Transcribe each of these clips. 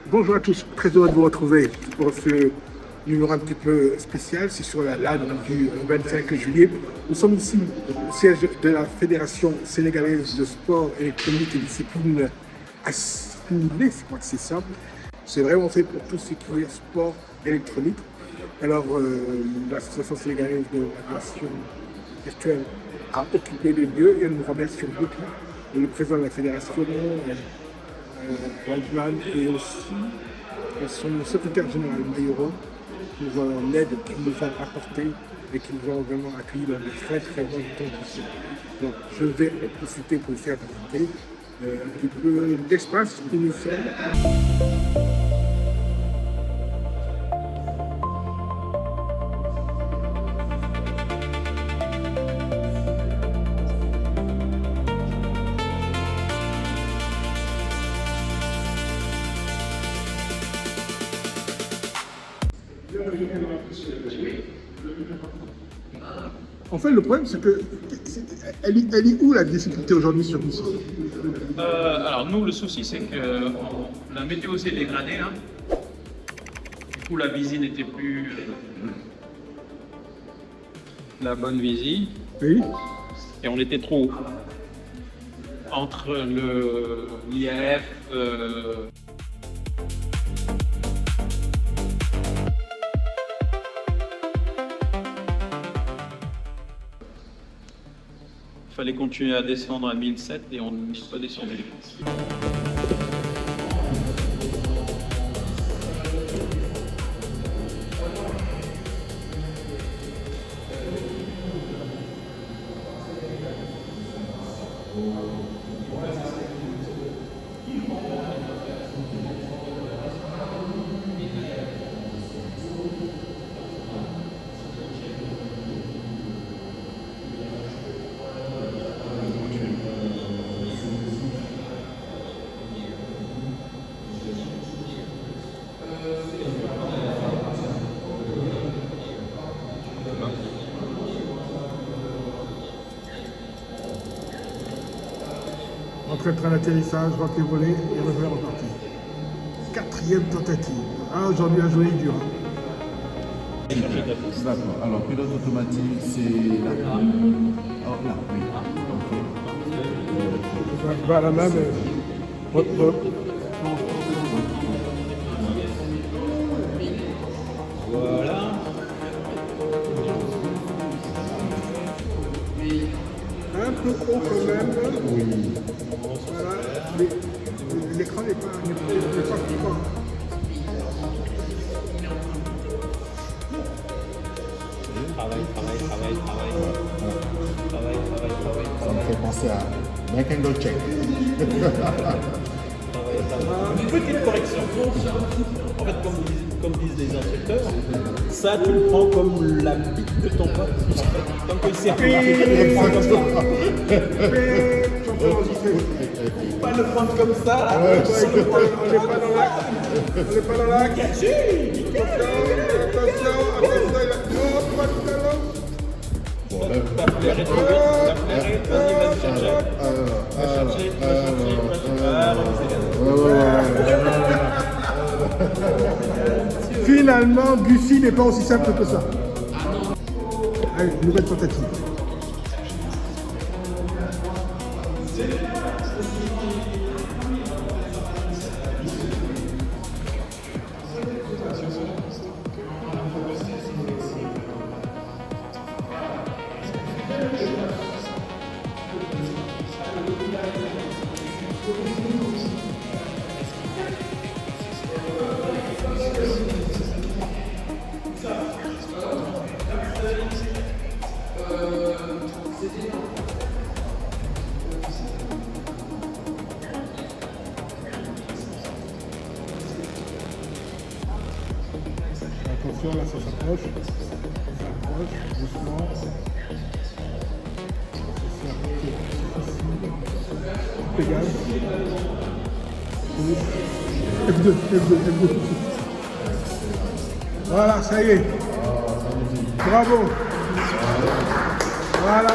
Bonjour à tous, très heureux de vous retrouver pour ce numéro un petit peu spécial. C'est sur la LAN du 25 juillet. Nous sommes ici au siège de la Fédération sénégalaise de sport électronique et discipline assimilée, je crois que c'est ça. C'est vraiment fait pour tout ce qui est sport électronique. Alors, l'association sénégalaise de l'aviation virtuelle a occupé les lieux et nous remercions beaucoup le président de la fédération, Waldman, et aussi son secrétaire général Mayoro pour l'aide qu'ils nous ont apportée et qu'ils nous ont vraiment accueillis dans de très très bonnes conditions. Donc je vais profiter pour faire visiter un petit peu l'espace où nous sommes. En fait, le problème, c'est que elle est où la difficulté aujourd'hui sur tout ça? Alors nous, le souci, c'est que la météo s'est dégradée là. Du coup, la visite n'était plus la bonne visite. Oui. Et on était trop haut. Entre l'IAF, il fallait continuer à descendre à 1007 et on n'est pas descendu. Entre le train d'atterrissage, rock et volet et revenir reparti. Quatrième tentative. Ah, aujourd'hui, la journée est dure. D'accord. Alors, pilote automatique, c'est là. Oh, là, oui. Ok. Va à la main, mais... Voilà. Un peu haut quand même. Oui. Voilà. L'écran n'est pas fort. Ça me fait penser à back angle check. Une petite correction. En fait, comme disent les instructeurs, ça tu le prends comme la bite de ton pote. Tant qu'il sert plus, pas le prendre comme ça. Là. On n'est pas dans la... Attention, Bon, là, La flair est trop vite. La flair est... Vas-y, chercher. Va chercher. Finalement, Gussi n'est pas aussi simple que ça. Allez, nouvelle tentative. Attention, là, ça s'approche. Doucement. Pégase. F2. Voilà, ça y est. Bravo. Voilà.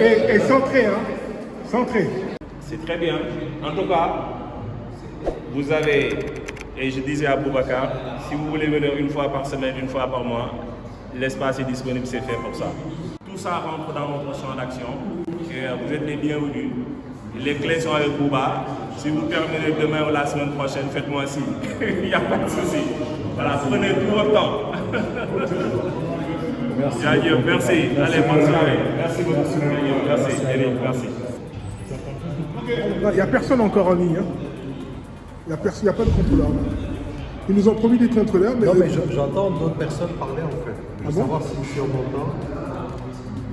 Et centré, hein. Centré. C'est très bien. En tout cas, vous avez, et je disais à Boubacar, si vous voulez venir une fois par semaine, une fois par mois, l'espace est disponible, c'est fait pour ça. Tout ça rentre dans notre champ d'action. Vous êtes les bienvenus. Les clés sont avec Bouba. Si vous terminez demain ou la semaine prochaine, faites-moi signe. Il n'y a pas de souci. Voilà, prenez tout votre temps. Merci. Adieu, merci. Allez, bonne soirée. Merci beaucoup. Merci, Eric, merci. Il n'y a personne encore en ligne. Hein. Il n'y a pas de contrôleur. Ils nous ont promis des contrôleurs. Mais non, mais j'entends d'autres personnes parler en fait. Je veux savoir si je suis en montant.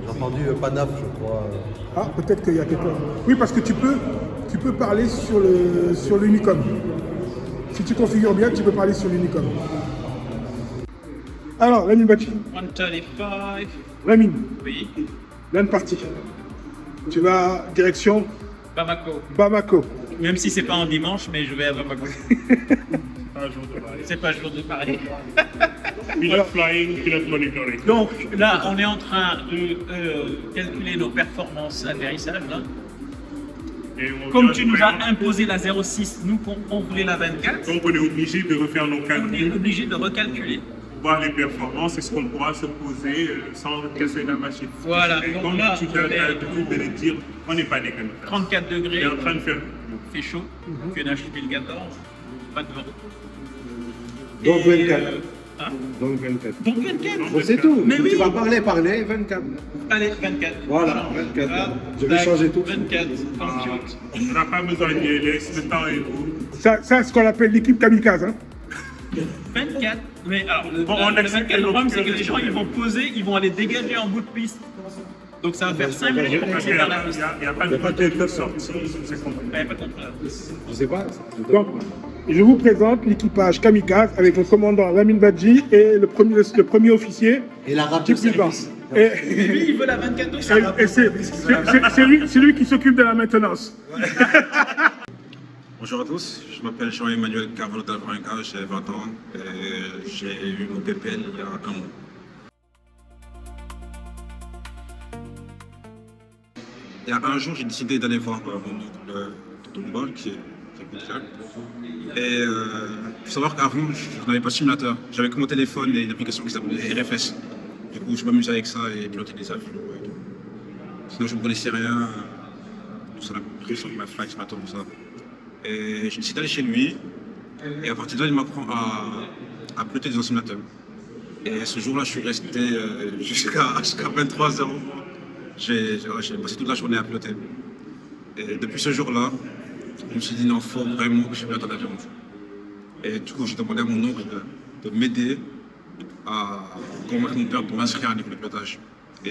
J'ai entendu Panaf, je crois. Ah, peut-être qu'il y a quelqu'un. Oui, parce que tu peux parler sur l'Unicom. Si tu configures bien, tu peux parler sur l'Unicom. Alors, Lamine Badji. 135. Lamine. Oui. Là, partie. Tu vas direction Bamako. Bamako. Même si c'est pas en dimanche, mais je vais à Bamako. C'est pas jour de Paris. Pilot flying, pilot monitoring. Donc là, on est en train de calculer nos performances d'atterrissage. Comme tu nous as imposé la 06, nous on voulait la 24. Donc on est obligé de refaire nos calculs. On est obligé de recalculer. Voir les performances, est-ce qu'on pourra se poser sans casser la machine. Voilà. Et donc comme là, tu viens de dire, on n'est pas des 34 degrés. On est en train de faire. Il fait chaud. QNH 2014. Pas de vent. Donc 24. Hein? Donc 24. Donc 24. C'est tout. Mais oui. Tu vas parler, 24. Allez, 24. Voilà, 24. Ah, Je vais changer tout. 24. Compute. On n'a pas besoin de laisser le temps et tout. Ça c'est ce qu'on appelle l'équipe kamikaze. Hein. 24. Mais alors, on le accepte 24, le problème, c'est que le les gens, ils vont poser, ils vont aller dégager en bout de piste. Donc ça va faire 5 minutes pour passer vers la piste. Il n'y a pas de côté de sortie, c'est compris. Il n'y a pas de contrôleur. Je sais pas. Donc, je vous présente l'équipage kamikaze avec le commandant Lamine Badji et le premier officier. Et l'arabe de service. Et Lui, il veut la 24 aussi. et c'est lui qui s'occupe de la maintenance. Bonjour à tous, je m'appelle Jean-Emmanuel Carvalho Dalvarenga, j'ai 20 ans et j'ai eu mon PPL il y a un mois. Il y a un jour, j'ai décidé d'aller voir mon oncle Totomba, qui est culturel. Et il faut savoir qu'avant, je n'avais pas de simulateur. J'avais que mon téléphone et une application qui s'appelait RFS. Du coup, je m'amusais avec ça et piloter des avions. Sinon, je ne connaissais rien. Tout ça, la sur ma flight simulator, tout ça. Et j'ai décidé d'aller chez lui. Et à partir de là, il m'apprend à piloter des simulateurs. Et ce jour-là, je suis resté jusqu'à 23h. J'ai passé toute la journée à piloter. Et depuis ce jour-là, je me suis dit non, il faut vraiment que je pilote un avion. Et du coup, j'ai demandé à mon oncle de m'aider à convaincre mon père de m'inscrire à un niveau de pilotage. Et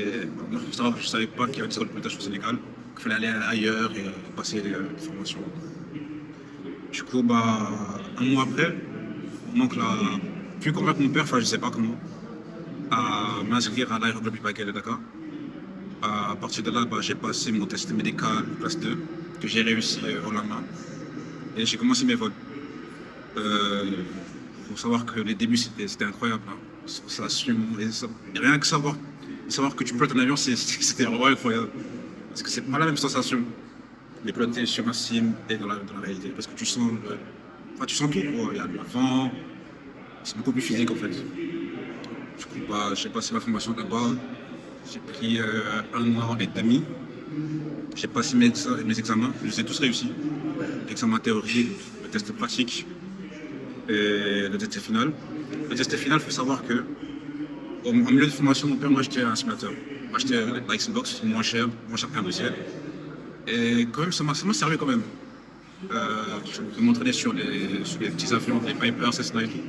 moi, je ne savais pas qu'il y avait des écoles de pilotage au Sénégal, qu'il fallait aller ailleurs et passer des formations. Du coup, un mois après, mon oncle a pu convaincre mon père, enfin je ne sais pas comment, à m'inscrire à l'aéroclub du Baguette de Dakar. À partir de là, j'ai passé mon test médical classe 2, que j'ai réussi au lendemain. Et j'ai commencé mes vols. Il faut savoir que les débuts, c'était incroyable. Hein. Sensation, rien que savoir que tu pilotes un avion, c'était vraiment incroyable. Parce que c'est pas la même sensation de piloter sur un sim et dans la réalité. Parce que tu sens tout. Il y a le vent, c'est beaucoup plus physique en fait. Du coup, j'ai passé ma formation là-bas. J'ai pris 1 an et demi. J'ai passé mes examens, je les ai tous réussis. L'examen théorique, le test pratique et le test final. Le test final, il faut savoir que au milieu de formation, mon père m'a acheté un simulateur. Il m'a acheté la Xbox, moins cher qu'un dossier. Et quand même, ça m'a servi quand même. Je m'entraînais sur les petits avions, les Piper, Cessna et tout.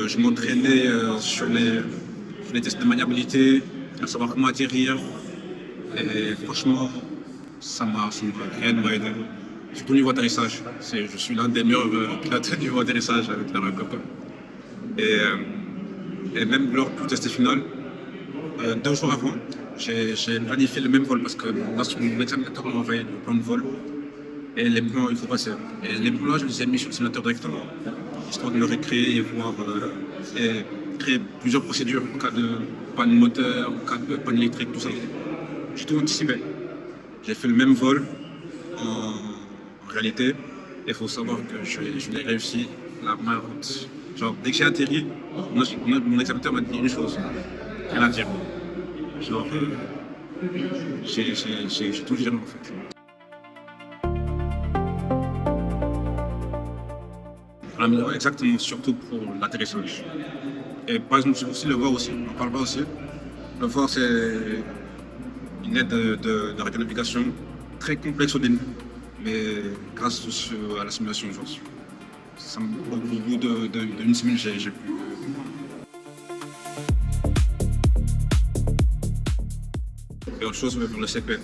Je m'entraînais sur les tests de maniabilité, à savoir comment atterrir. Et franchement, ça m'a réellement aidé. Surtout au niveau atterrissage. Je suis l'un des meilleurs pilotes au niveau atterrissage avec la Replop. Et même lors du test final, 2 jours avant, j'ai planifié le même vol parce que mon examinateur m'a envoyé le plan de vol et les plans, il faut passer. Et les plans là, je les ai mis sur le simulateur directement, histoire de le recréer et voir et créer plusieurs procédures en cas de panne moteur, en cas de panne électrique, tout ça. J'ai tout anticipé. J'ai fait le même vol en réalité il faut savoir que je l'ai réussi la main haute. Genre, dès que j'ai atterri, mon examinateur m'a dit une chose, rien à dire. Genre, j'ai tout géré en fait. Amélioré exactement, surtout pour l'atterrissage. Et par exemple, aussi le VOR aussi, on parle pas aussi. Le VOR, c'est une aide de radionavigation très complexe au début, mais grâce à la simulation, genre, au bout d'une semaine, j'ai pu. Et autre chose, pour le CP.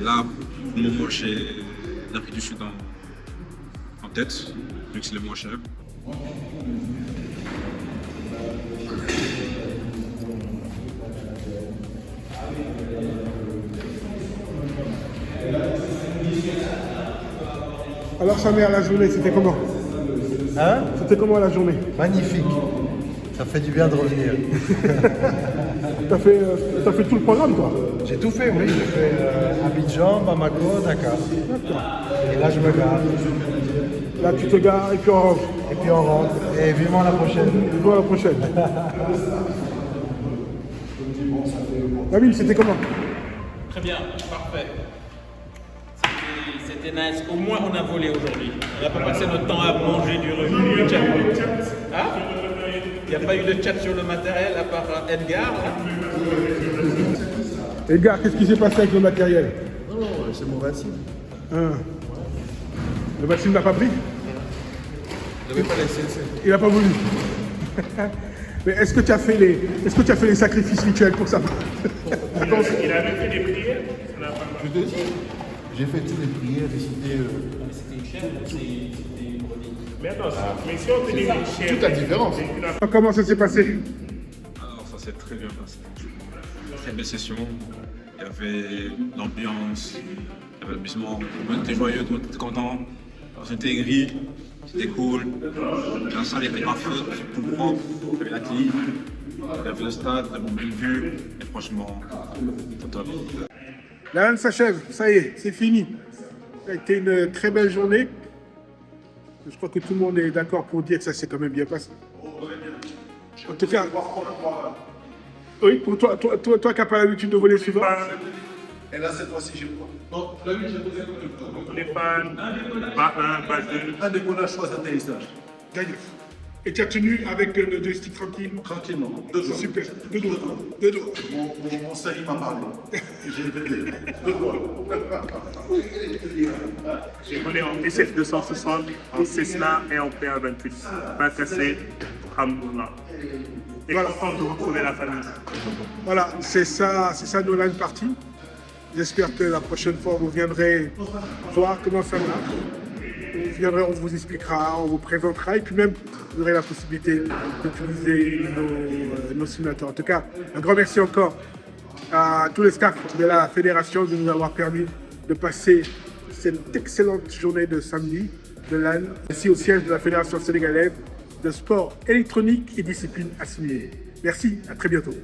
Là, pour le moment, j'ai l'Afrique du Sud en tête, vu que c'est le moins cher. Alors, sa mère, la journée, c'était comment? Hein? C'était comment la journée? Magnifique. Ça fait du bien de revenir. T'as fait tout le programme, toi? J'ai tout fait, oui. J'ai fait Abidjan, Bamako, Dakar. Et là, je me gare. Là, tu te gares et puis on rentre. Et puis on rentre. Et vivement la prochaine. Vivement la prochaine. Nabil, c'était comment? Très bien, parfait. C'était nice. Au moins, on a volé aujourd'hui. On n'a pas passé notre temps à manger du chat. Hein? Il n'y a pas eu de chat sur le matériel à part Edgar. Edgar, qu'est-ce qui s'est passé avec le matériel? Non, c'est mon vaccin. Le vaccin n'a pas pris? Je n'avais pas laissé. Il n'a pas voulu. Mais est-ce que tu as fait les sacrifices rituels pour ça? Il avait fait des prières. Je te dis, j'ai fait toutes les prières et c'était. Mais attends, mais si on te dit une chair, Toute la différence. Comment ça s'est passé? Alors, ça s'est très bien passé. Très belle session. Il y avait l'ambiance, il y avait l'amusement. Tout le monde était joyeux, tout le monde était content. C'était gris, c'était cool. La salle était parfaite, tout propre. Il y avait la clim, il y avait le stade, la bonne vue. Et franchement, c'était top. La LAN s'achève, ça y est, c'est fini. Ça a été une très belle journée. Je crois que tout le monde est d'accord pour dire que ça s'est quand même bien passé. En tout cas, oui, pour toi qui n'as pas l'habitude de voler souvent. Et là, cette fois-ci, j'ai quoi? Non, la nuit, j'ai posé Les fans, pas 1, pas 2. un décollage, 3 atterrissages. Gagne. Et tu as tenu avec le joystick tranquille. Tranquillement. Deux doigts. Super. Deux doigts. Deux doigts. Mon seri m'a parlé. J'ai répété. Deux doigts. J'ai volé en SF 260, en Cessna et en PA28. Pas cassé, alhamdoulilah. Et Voilà. content de retrouver la famille. Voilà, c'est ça nos LAN parties. J'espère que la prochaine fois, vous viendrez voir comment ça marche. Vous viendrez, on vous expliquera, on vous présentera et puis même, vous aurez la possibilité d'utiliser nos simulateurs. En tout cas, un grand merci encore à tous les staffs de la fédération de nous avoir permis de passer cette excellente journée de samedi de LAN. Merci au siège de la Fédération sénégalaise de sport électronique et discipline assimilée. Merci, à très bientôt.